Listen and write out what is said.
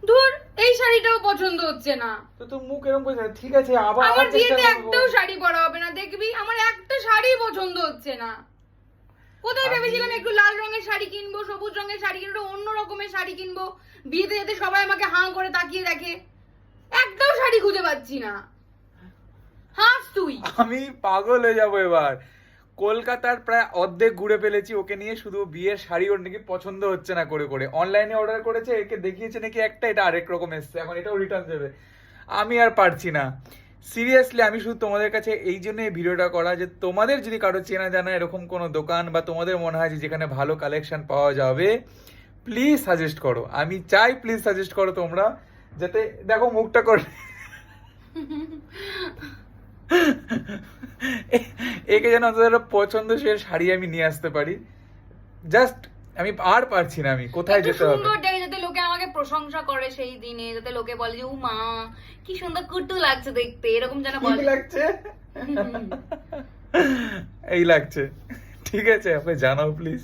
ধুর, এই শাড়িটাও পছন্দ হচ্ছে না। তো তোর মুখ এরকম করে ঠিক আছে, আবার আমার চেষ্টা বিয়েতে করবো। একটাও শাড়ি পরা হবে না, দেখবি আমার একটা শাড়ি পছন্দ হচ্ছে না। কোথায় ভেবেছিলাম একটু লাল রঙের শাড়ি কিনবো, সবুজ রঙের শাড়ি কিনবো, অন্য রকমের শাড়ি কিনবো, বিয়েতে যাতে সবাই আমাকে হাঁ করে তাকিয়ে দেখে। একটাও শাড়ি খুঁজে পাচ্ছি না। হাস তুই। আমি পাগল হয়ে যাবো এবার। কলকাতার প্রায় অর্ধেক ঘুরে ফেলেছি ওকে নিয়ে, শুধু বিয়ের শাড়ি ওর নাকি পছন্দ হচ্ছে না করে করে অনলাইনে অর্ডার করেছে, একে দেখিয়েছে নাকি একটা, এটা আরেক রকম এসছে, এখন এটাও রিটার্ন দেবে। আমি আর পারছি না সিরিয়াসলি। আমি শুধু তোমাদের কাছে এই জন্য এই ভিডিওটা করা, যে তোমাদের যদি কারো চেনা জানা এরকম কোনো দোকান বা তোমাদের মনে হয় যে যেখানে ভালো কালেকশন পাওয়া যাবে, প্লিজ সাজেস্ট করো। আমি চাই প্লিজ সাজেস্ট করো তোমরা, যাতে দেখো মুখটা করে একে যেন অন্তত পছন্দসই শাড়ি আমি নিয়ে আসতে পারি। জাস্ট আমি আর পারছি না, আমি কোথায় একটু যেতে হবে। সুন্দর দেখে, যাতে লোকে আমাকে প্রশংসা করে সেই দিনে, যাতে লোকে বলে যে ও মা কি সুন্দর কুটু লাগছে দেখতে, এরকম যেন কি বলে। লাগছে? এই লাগছে। ঠিক আছে, আপনি জানাও প্লিজ।